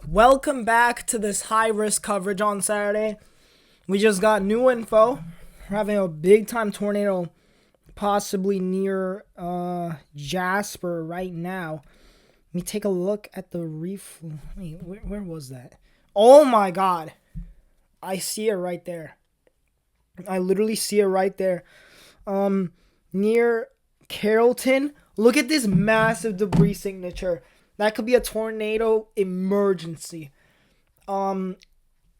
Welcome back to this high-risk coverage on Saturday. We just got new info. We're having a big-time tornado possibly near Jasper right now. Let me take a look at the reef. Wait, where was that? Oh my god. I see it right there. I literally see it right there. Near Carrollton. Look at this massive debris signature. That could be a tornado emergency.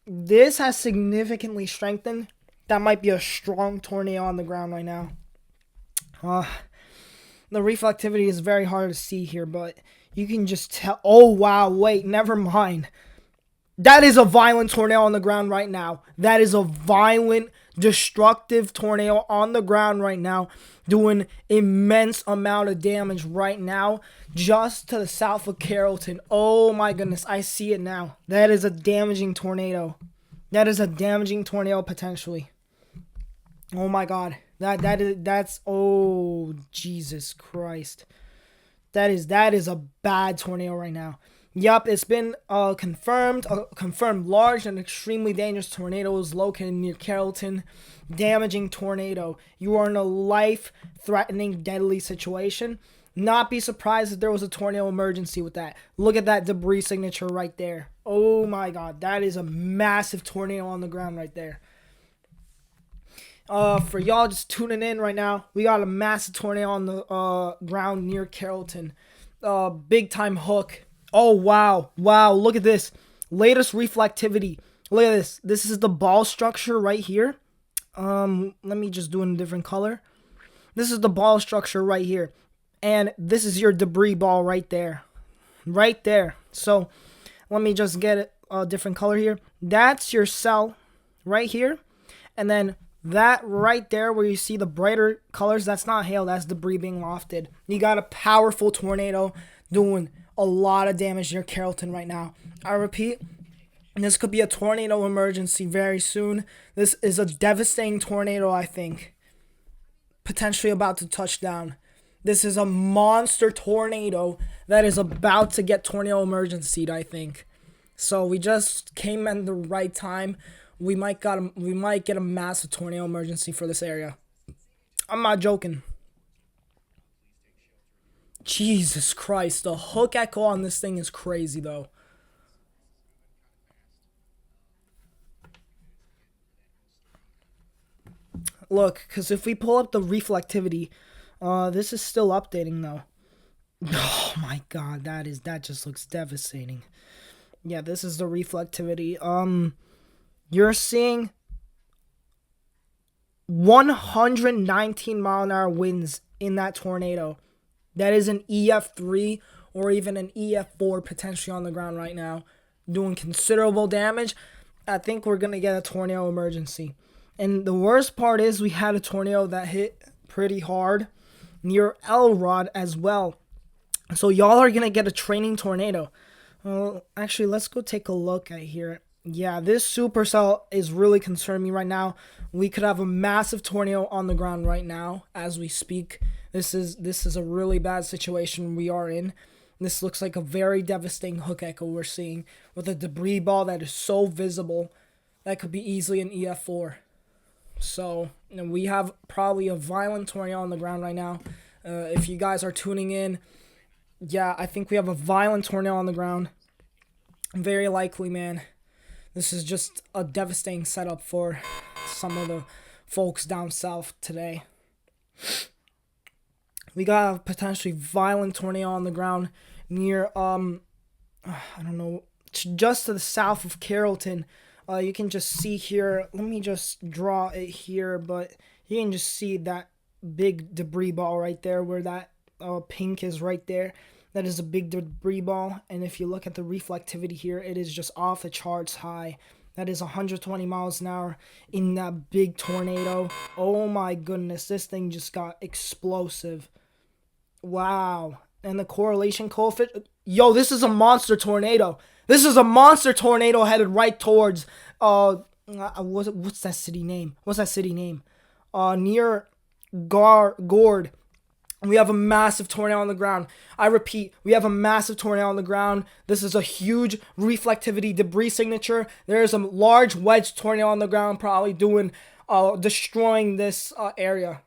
This has significantly strengthened. That might be a strong tornado on the ground right now. The reflectivity is very hard to see here, but you can just tell. Oh, wow. Wait, never mind. That is a violent tornado on the ground right now. That is a violent, destructive tornado on the ground right now, doing immense amount of damage right now, just to the south of Carrollton. Oh my goodness, I see it now. That is a damaging tornado. That is a damaging tornado potentially. Oh my god. That's oh Jesus Christ. That is a bad tornado right now. Yup, it's been confirmed. A confirmed large and extremely dangerous tornado is located near Carrollton. Damaging tornado. You are in a life-threatening, deadly situation. Not be surprised if there was a tornado emergency with that. Look at that debris signature right there. Oh my god, that is a massive tornado on the ground right there. For y'all just tuning in right now, we got a massive tornado on the ground near Carrollton. Big time hook. Oh, wow. Wow, look at this. Latest reflectivity. Look at this. This is the ball structure right here. Let me just do it in a different color. This is the ball structure right here. And this is your debris ball right there. Right there. So, let me just get a different color here. That's your cell right here. And then that right there where you see the brighter colors, that's not hail. That's debris being lofted. You got a powerful tornado doing a lot of damage near Carrollton right now. I repeat, this could be a tornado emergency very soon. This is a devastating tornado, I think. Potentially about to touch down. This is a monster tornado that is about to get tornado emergency, I think. So we just came at the right time. We might get a massive tornado emergency for this area. I'm not joking. Jesus Christ, the hook echo on this thing is crazy though. Look, because if we pull up the reflectivity, this is still updating though. Oh my god, that just looks devastating. Yeah, this is the reflectivity. You're seeing 119 mile an hour winds in that tornado. That is an EF3 or even an EF4 potentially on the ground right now, doing considerable damage. I think we're going to get a tornado emergency. And the worst part is we had a tornado that hit pretty hard near Elrod as well. So y'all are going to get a training tornado. Well, actually, let's go take a look at here. Yeah, this supercell is really concerning me right now. We could have a massive tornado on the ground right now as we speak. This is a really bad situation we are in. This looks like a very devastating hook echo we're seeing with a debris ball that is so visible that could be easily an EF4. So, we have probably a violent tornado on the ground right now. If you guys are tuning in, yeah, I think we have a violent tornado on the ground. Very likely, man. This is just a devastating setup for some of the folks down south today. We got a potentially violent tornado on the ground near, I don't know, just to the south of Carrollton. You can just see here, let me just draw it here, but you can just see that big debris ball right there where that pink is right there. That is a big debris ball, and if you look at the reflectivity here, it is just off the charts high. That is 120 miles an hour in that big tornado. Oh my goodness, this thing just got explosive. Wow. And the correlation coefficient. Yo, this is a monster tornado. This is a monster tornado headed right towards, what's that city name? Near GORDO. We have a massive tornado on the ground. I repeat, we have a massive tornado on the ground. This is a huge reflectivity debris signature. There is a large wedge tornado on the ground, probably destroying this area.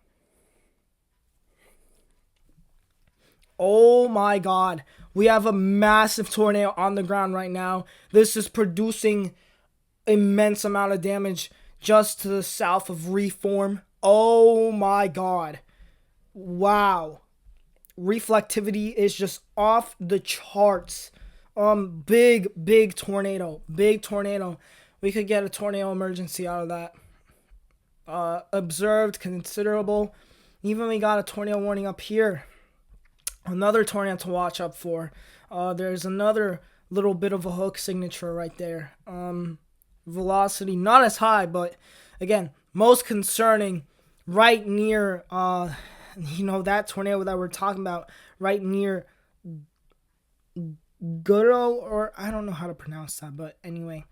Oh my god. We have a massive tornado on the ground right now. This is producing immense amount of damage just to the south of Reform. Oh my god. Wow. Reflectivity is just off the charts. Big tornado. Big tornado. We could get a tornado emergency out of that. Observed considerable. Even we got a tornado warning up here. Another tornado to watch up for. There's another little bit of a hook signature right there. Velocity not as high, but again, most concerning right near that tornado that we're talking about, right near GORDO, or I don't know how to pronounce that, but anyway,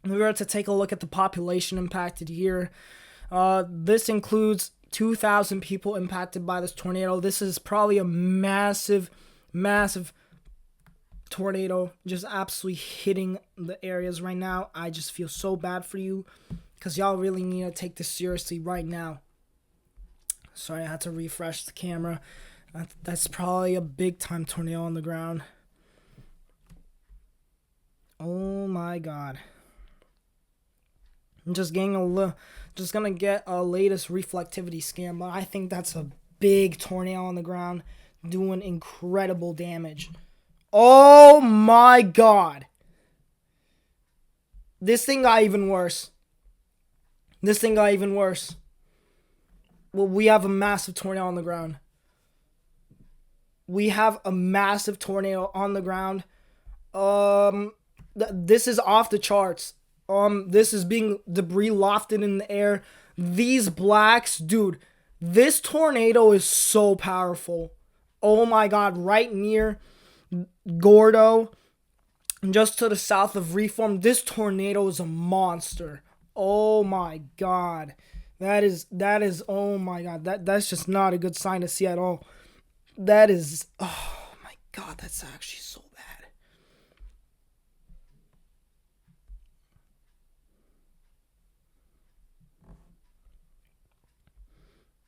we were to take a look at the population impacted here. This includes 2,000 people impacted by this tornado. This is probably a massive tornado, just absolutely hitting the areas right now. I just feel so bad for you, because y'all really need to take this seriously right now. Sorry, I had to refresh the camera. That's probably a big time tornado on the ground. Oh my god. I'm just gonna get a latest reflectivity scan, but I think that's a big tornado on the ground doing incredible damage. Oh my god. This thing got even worse. Well, we have a massive tornado on the ground. This is off the charts. This is being debris lofted in the air. These blacks, dude, this tornado is so powerful. Oh my god, right near GORDO, just to the south of Reform, this tornado is a monster. Oh my god. That is oh my god. That's just not a good sign to see at all. That is, oh my god, that's actually so bad.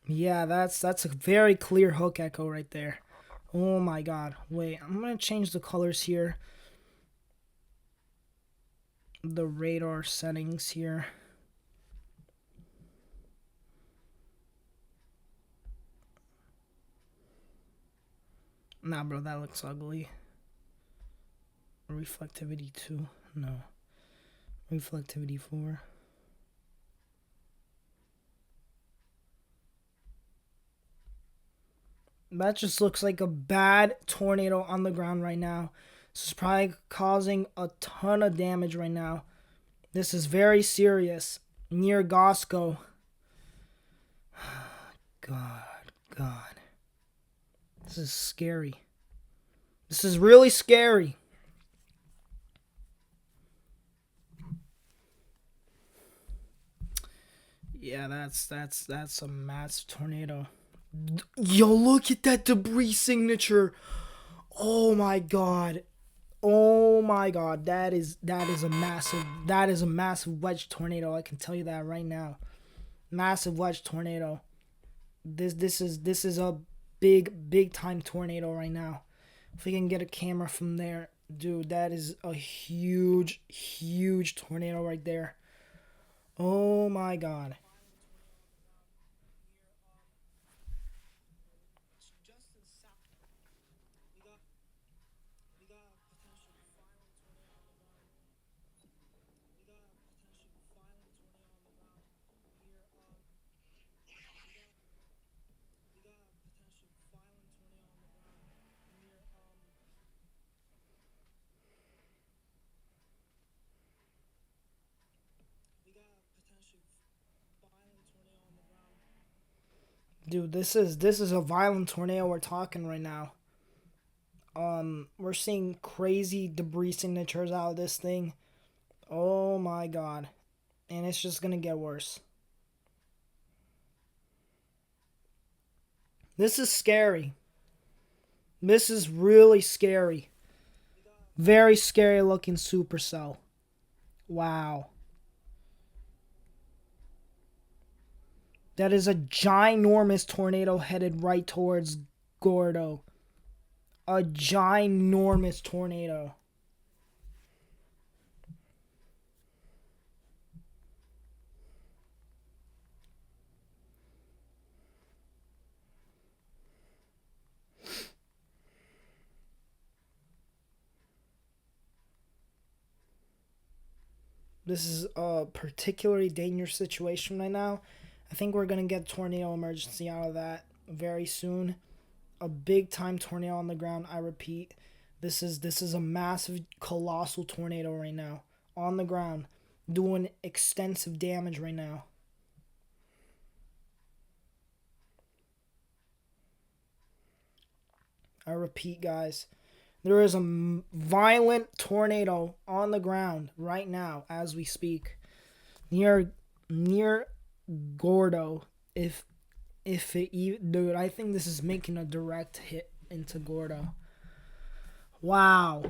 Yeah, that's a very clear hook echo right there. Oh my god. Wait, I'm going to change the colors here. The radar settings here. Nah, bro, that looks ugly. Reflectivity 2. No. Reflectivity 4. That just looks like a bad tornado on the ground right now. This is probably causing a ton of damage right now. This is very serious. Near Gosco. God. This is scary. This is really scary. Yeah, that's a massive tornado. Yo, look at that debris signature. Oh my god. That is a massive wedge tornado. I can tell you that right now. Massive wedge tornado. This is a big time tornado right now. If we can get a camera from there, dude, that is a huge tornado right there. Oh my god. Dude, this is a violent tornado we're talking right now. We're seeing crazy debris signatures out of this thing. Oh my god. And it's just gonna get worse. This is scary. This is really scary. Very scary looking supercell. Wow. That is a ginormous tornado headed right towards Gordo. A ginormous tornado. This is a particularly dangerous situation right now. I think we're gonna get tornado emergency out of that very soon. A big time tornado on the ground. I repeat, this is a massive, colossal tornado right now on the ground, doing extensive damage right now. I repeat, guys, there is a violent tornado on the ground right now as we speak, near Gordo. If it even, dude, I think this is making a direct hit into Gordo. Wow,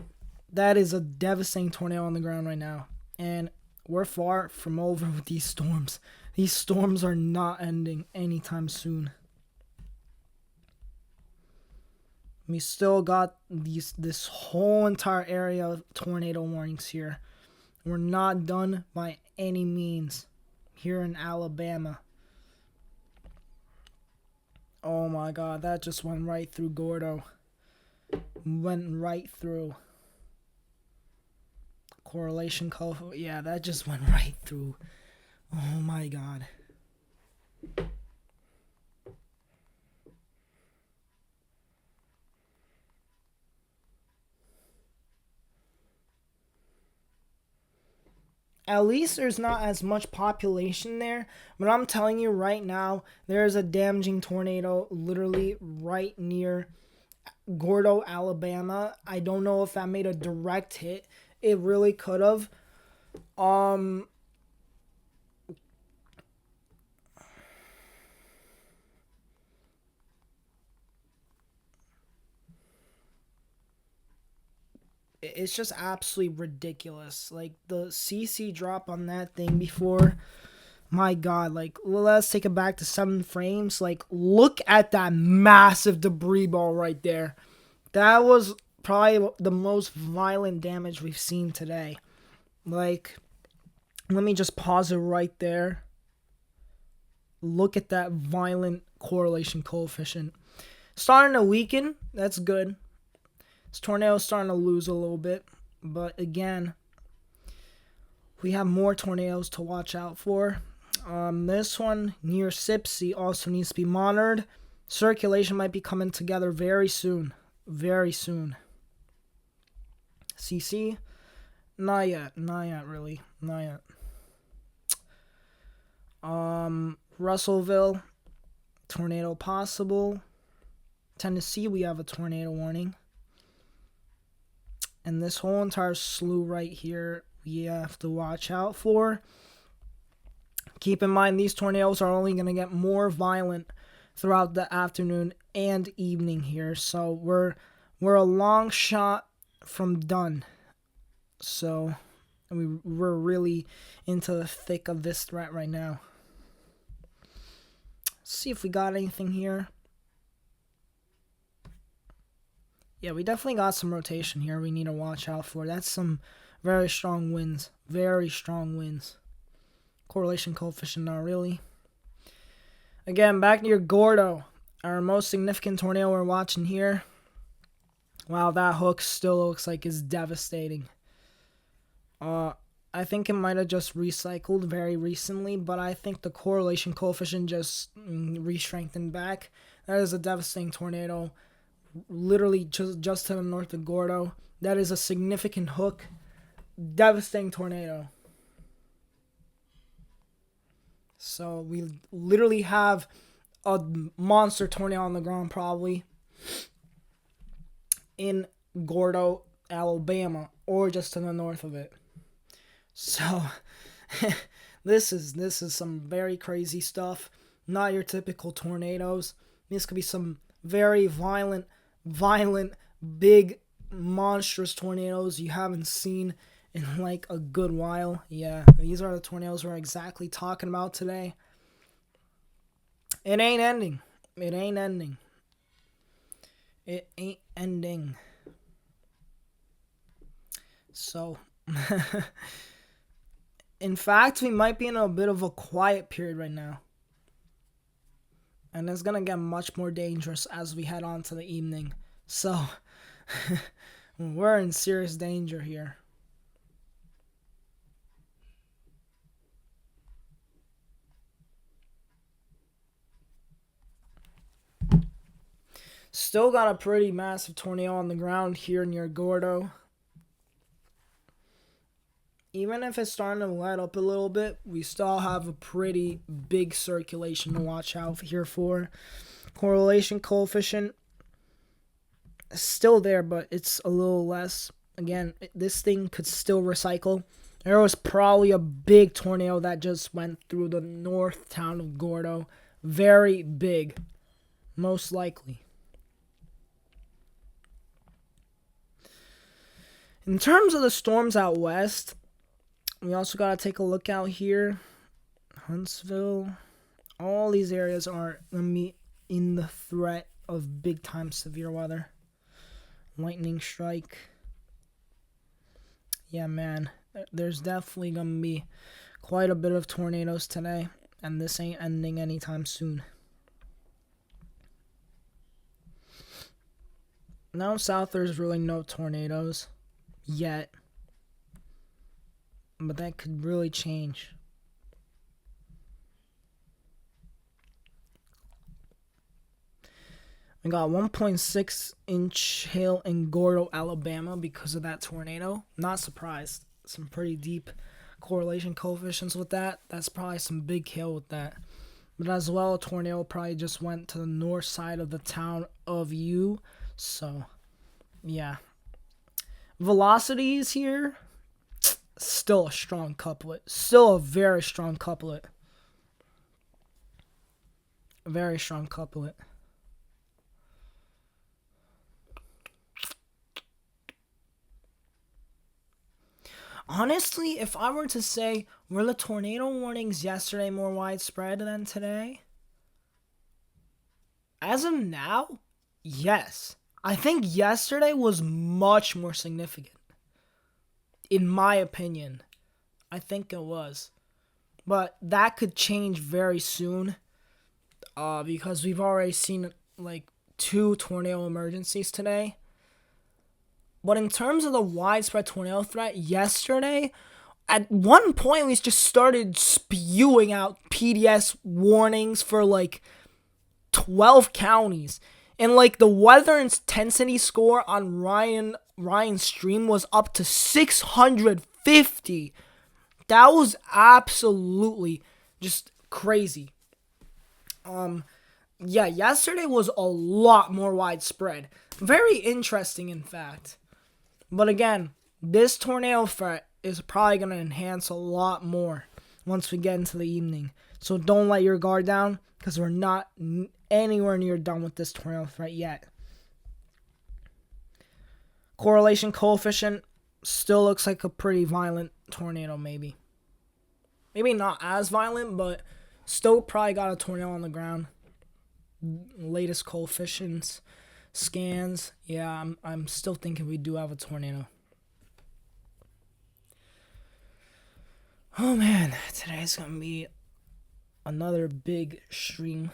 that is a devastating tornado on the ground right now, and we're far from over with these storms. These storms are not ending anytime soon. We still got this whole entire area of tornado warnings here. We're not done by any means here in Alabama. Oh my god, that just went right through Gordo. Went right through. Correlation coefficient. Yeah, that just went right through. Oh my god. At least there's not as much population there, but I'm telling you right now, there's a damaging tornado literally right near Gordo, Alabama. I don't know if that made a direct hit. It really could have. Um it's just absolutely ridiculous. Like the CC drop on that thing before. My god, like let's take it back to 7 frames. Like look at that massive debris ball right there. That was probably the most violent damage we've seen today. Like let me just pause it right there. Look at that violent correlation coefficient. Starting to weaken, that's good. This tornado is starting to lose a little bit, but again, we have more tornadoes to watch out for. This one near Sipsey also needs to be monitored. Circulation might be coming together very soon. Very soon. CC? Not yet. Not yet, really. Not yet. Russellville. Tornado possible. Tennessee, we have a tornado warning. And this whole entire slew right here, we have to watch out for. Keep in mind, these tornadoes are only going to get more violent throughout the afternoon and evening here. So we're a long shot from done. So we're really into the thick of this threat right now. Let's see if we got anything here. Yeah, we definitely got some rotation here we need to watch out for. That's some very strong winds. Very strong winds. Correlation coefficient, not really. Again, back near Gordo. Our most significant tornado we're watching here. Wow, that hook still looks like it's devastating. I think it might have just recycled very recently, but I think the correlation coefficient just re-strengthened back. That is a devastating tornado. Literally just to the north of Gordo. That is a significant hook. Devastating tornado. So we literally have a monster tornado on the ground probably in Gordo, Alabama, or just to the north of it. So this is some very crazy stuff. Not your typical tornadoes. This could be some very violent, big, monstrous tornadoes you haven't seen in like a good while. Yeah, these are the tornadoes we're exactly talking about today. It ain't ending. It ain't ending. It ain't ending. So, in fact, we might be in a bit of a quiet period right now. And it's going to get much more dangerous as we head on to the evening. So, we're in serious danger here. Still got a pretty massive tornado on the ground here near Gordo. Even if it's starting to let up a little bit, we still have a pretty big circulation to watch out here for. Correlation coefficient is still there, but it's a little less. Again, this thing could still recycle. There was probably a big tornado that just went through the north town of Gordo. Very big, most likely. In terms of the storms out west, we also got to take a look out here. Huntsville. All these areas are going to be in the threat of big time severe weather. Lightning strike. Yeah, man. There's definitely going to be quite a bit of tornadoes today. And this ain't ending anytime soon. Now south there's really no tornadoes yet. But that could really change. We got 1.6 inch hail in Gordo, Alabama because of that tornado. Not surprised. Some pretty deep correlation coefficients with that. That's probably some big hail with that. But as well, a tornado probably just went to the north side of the town of U. So, yeah. Velocities here. Still a strong couplet. Still a very strong couplet. Very strong couplet. Honestly, if I were to say, were the tornado warnings yesterday more widespread than today? As of now, yes. I think yesterday was much more significant. In my opinion, I think it was. But that could change very soon. Because we've already seen like 2 tornado emergencies today. But in terms of the widespread tornado threat, yesterday, at one point we just started spewing out PDS warnings for like 12 counties. And like the weather intensity score on Ryan's stream was up to 650. That was absolutely just crazy. Yeah, yesterday was a lot more widespread. Very interesting, in fact. But again, this tornado threat is probably going to enhance a lot more once we get into the evening. So don't let your guard down, because we're not anywhere near done with this tornado threat yet. Correlation coefficient still looks like a pretty violent tornado, maybe. Maybe not as violent, but still probably got a tornado on the ground. Latest coefficients, scans. Yeah, I'm still thinking we do have a tornado. Oh man, today's gonna be another big stream.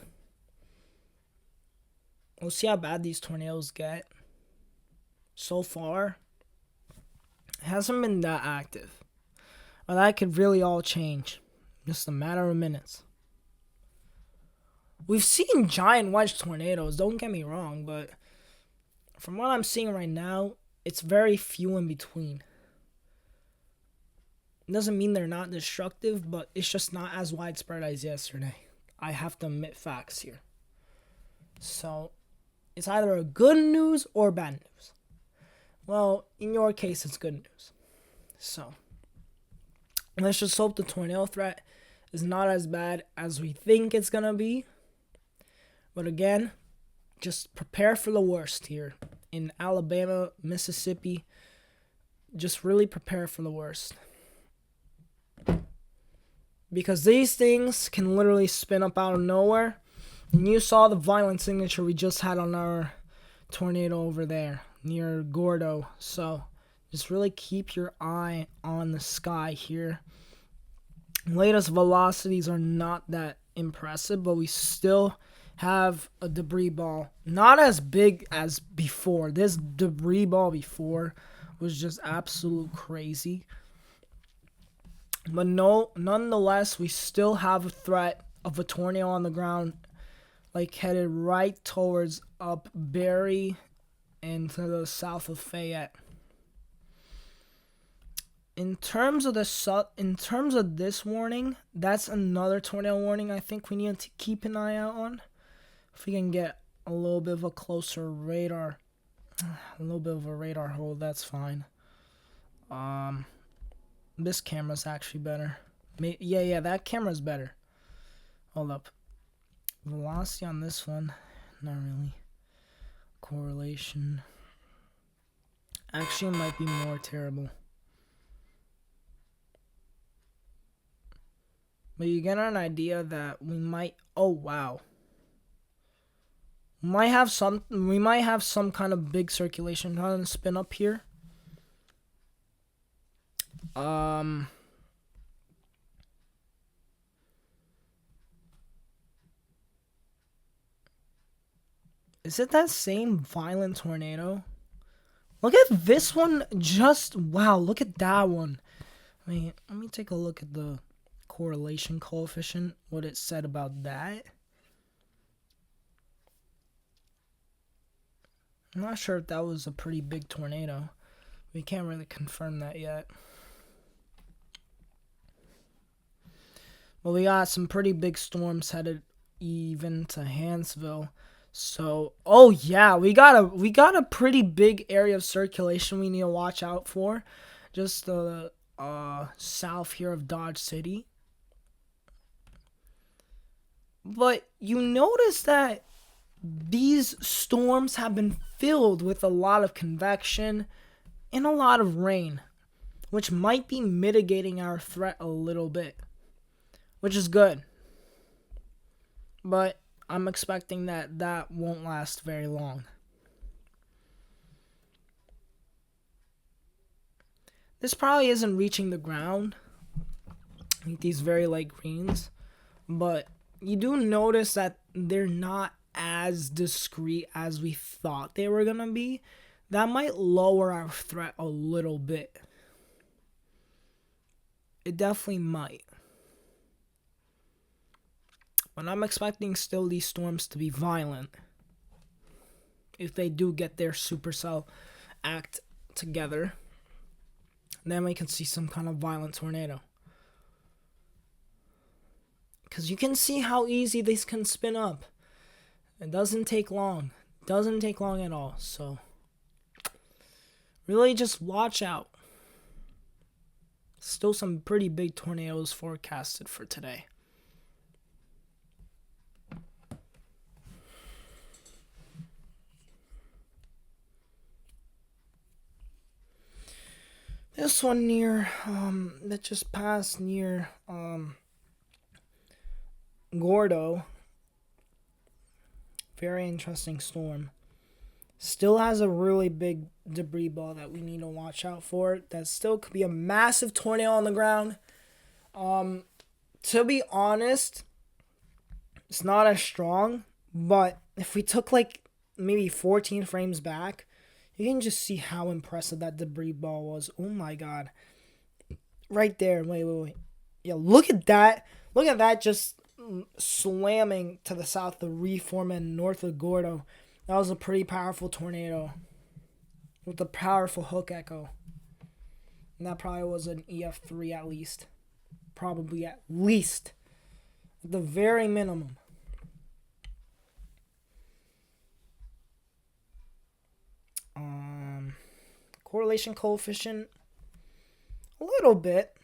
We'll see how bad these tornadoes get. So far, it hasn't been that active. But that could really all change. Just a matter of minutes. We've seen giant wedge tornadoes, don't get me wrong, but from what I'm seeing right now, it's very few in between. It doesn't mean they're not destructive, but it's just not as widespread as yesterday. I have to admit facts here. So, it's either a good news or bad news. Well, in your case, it's good news. So, let's just hope the tornado threat is not as bad as we think it's gonna be. But again, Just prepare for the worst here in Alabama, Mississippi. Just really prepare for the worst. Because these things can literally spin up out of nowhere. And you saw the violent signature we just had on our tornado over there near Gordo. So just really keep your eye on the sky here. Latest velocities are not that impressive, but we still have a debris ball. Not as big as before. This debris ball before was just absolute crazy. But no, nonetheless, we still have a threat of a tornado on the ground, like headed right towards up Barry and to the south of Fayette. In terms of this warning, that's another tornado warning I think we need to keep an eye out on. If we can get a little bit of a closer radar, hold, that's fine. This camera's actually better. Yeah, that camera's better. Hold up. Velocity on this one, not really. Correlation. Actually, it might be more terrible. But you get an idea that we might. Oh wow. We might have some kind of big circulation trying to spin up here. Is it that same violent tornado? Look at this one. Wow, look at that one. Let me take a look at the correlation coefficient, what it said about that. I'm not sure if that was a pretty big tornado. We can't really confirm that yet. But we got some pretty big storms headed even to Hansville. So, oh yeah, we got a pretty big area of circulation we need to watch out for. Just the south here of Dodge City. But you notice that these storms have been filled with a lot of convection and a lot of rain, which might be mitigating our threat a little bit, which is good. But I'm expecting that won't last very long. This probably isn't reaching the ground, like these very light greens, but you do notice that they're not as discreet as we thought they were gonna be. That might lower our threat a little bit. It definitely might. But I'm expecting still these storms to be violent. If they do get their supercell act together, then we can see some kind of violent tornado. Because you can see how easy these can spin up. It doesn't take long. It doesn't take long at all. So, really just watch out. Still some pretty big tornadoes forecasted for today. This one near, that just passed near, Gordo. Very interesting storm. Still has a really big debris ball that we need to watch out for. That still could be a massive tornado on the ground. To be honest, it's not as strong, but if we took like maybe 14 frames back, you can just see how impressive that debris ball was. Oh my god. Right there. Wait. Yeah, look at that. Look at that just slamming to the south of Reform and north of Gordo. That was a pretty powerful tornado with a powerful hook echo. And that probably was an EF3 at least. Probably at least. At the very minimum. Correlation coefficient. A little bit.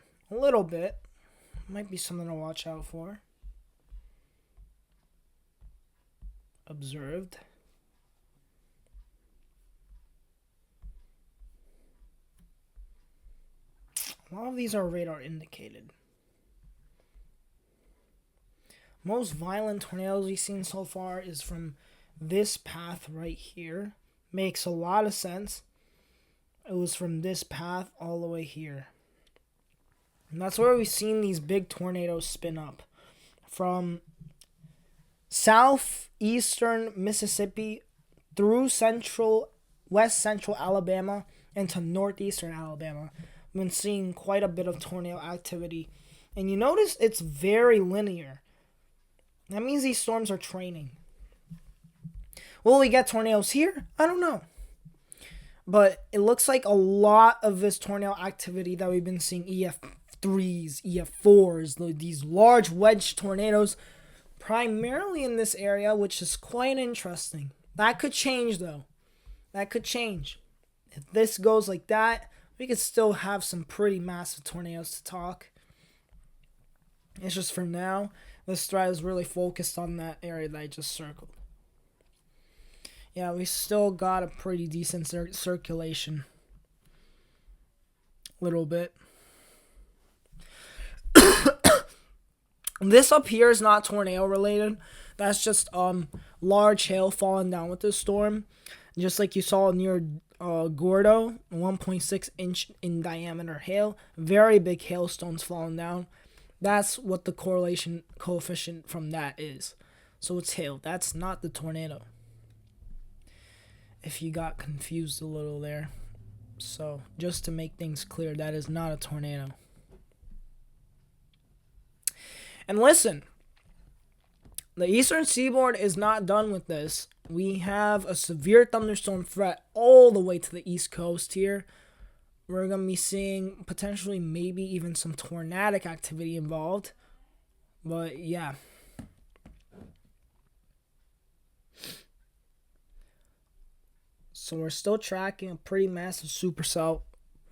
Might be something to watch out for. Observed. A lot of these are radar indicated. Most violent tornadoes we've seen so far is from this path right here. Makes a lot of sense. It was from this path all the way here. And that's where we've seen these big tornadoes spin up. From southeastern Mississippi through west central Alabama into northeastern Alabama. We've been seeing quite a bit of tornado activity. And you notice it's very linear. That means these storms are training. Will we get tornadoes here? I don't know. But it looks like a lot of this tornado activity that we've been seeing, EF3s, EF4s, these large wedge tornadoes, primarily in this area, which is quite interesting. That could change, though. That could change. If this goes like that, we could still have some pretty massive tornadoes to talk. It's just for now, this threat is really focused on that area that I just circled. Yeah, we still got a pretty decent circulation. Little bit. This up here is not tornado related. That's just large hail falling down with the storm. Just like you saw near Gordo, 1.6 inch in diameter hail. Very big hailstones falling down. That's what the correlation coefficient from that is. So it's hail. That's not the tornado. If you got confused a little there. So just to make things clear, that is not a tornado. And listen, the eastern seaboard is not done with this. We have a severe thunderstorm threat all the way to the east coast here. We're going to be seeing potentially maybe even some tornadic activity involved. But yeah. So we're still tracking a pretty massive supercell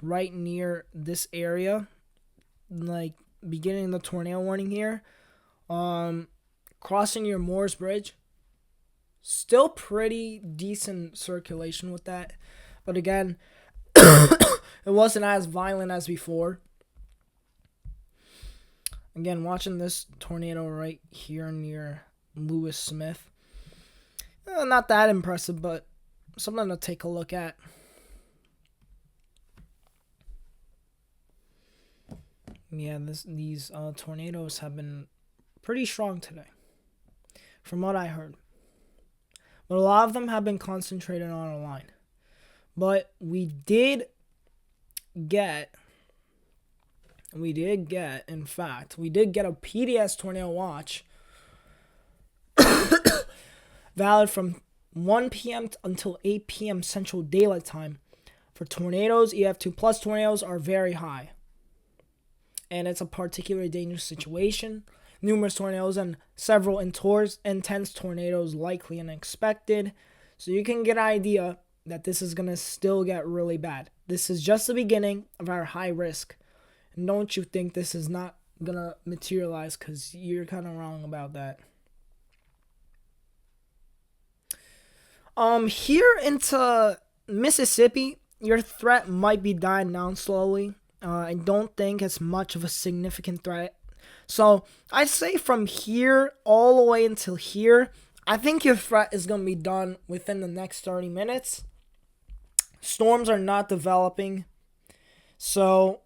right near this area. Like beginning the tornado warning here. Crossing your Moores Bridge. Still pretty decent circulation with that. But again, it wasn't as violent as before. Again, watching this tornado right here near Lewis Smith. Not that impressive, but something to take a look at. Yeah, these tornadoes have been pretty strong today, from what I heard. But a lot of them have been concentrated on a line. But we did get a PDS tornado watch valid from 1 p.m. until 8 p.m. Central Daylight Time. For tornadoes, EF2 plus tornadoes are very high. And it's a particularly dangerous situation. Numerous tornadoes and several intense tornadoes likely and expected. So you can get an idea that this is going to still get really bad. This is just the beginning of our high risk. And don't you think this is not going to materialize, because you're kind of wrong about that. Here into Mississippi, your threat might be dying down slowly. I don't think it's much of a significant threat. So I'd say from here all the way until here, I think your threat is going to be done within the next 30 minutes. Storms are not developing. So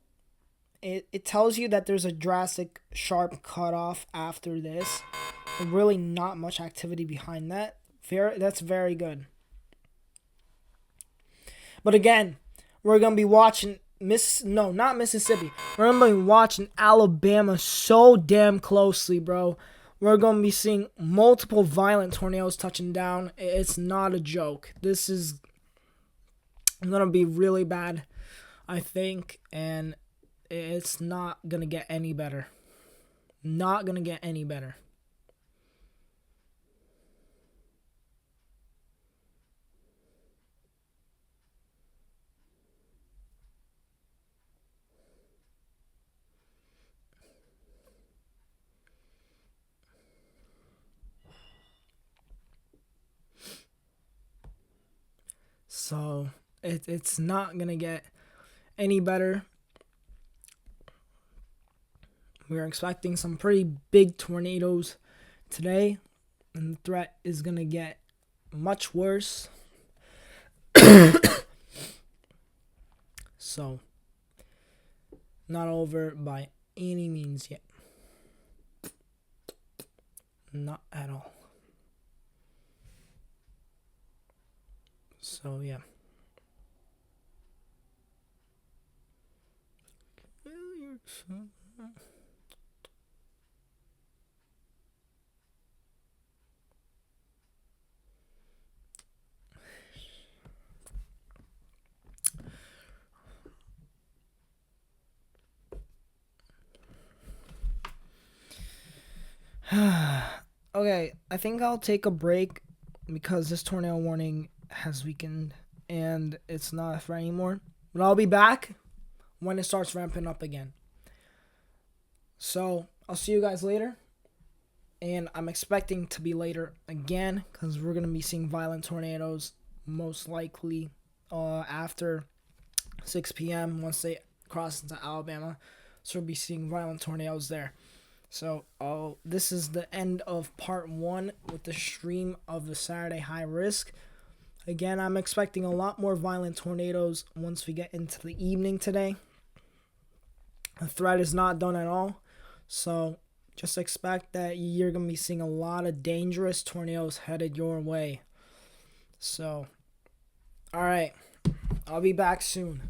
it tells you that there's a drastic, sharp cutoff after this. Really not much activity behind that. That's very good. But again, we're going to be watching not Mississippi. We're going to be watching Alabama so damn closely, bro. We're going to be seeing multiple violent tornadoes touching down. It's not a joke. This is going to be really bad, I think. And it's not going to get any better. Not going to get any better. So it's not going to get any better. We're expecting some pretty big tornadoes today, and the threat is going to get much worse. So, not over by any means yet. Not at all. So, yeah. Okay, I think I'll take a break because this tornado warning has weakened and it's not a threat anymore. But I'll be back when it starts ramping up again. So I'll see you guys later. And I'm expecting to be later again because we're going to be seeing violent tornadoes most likely after 6 p.m. once they cross into Alabama. So we'll be seeing violent tornadoes there. So this is the end of part 1 with the stream of the Saturday high risk. Again, I'm expecting a lot more violent tornadoes once we get into the evening today. The threat is not done at all. So just expect that you're going to be seeing a lot of dangerous tornadoes headed your way. So, all right. I'll be back soon.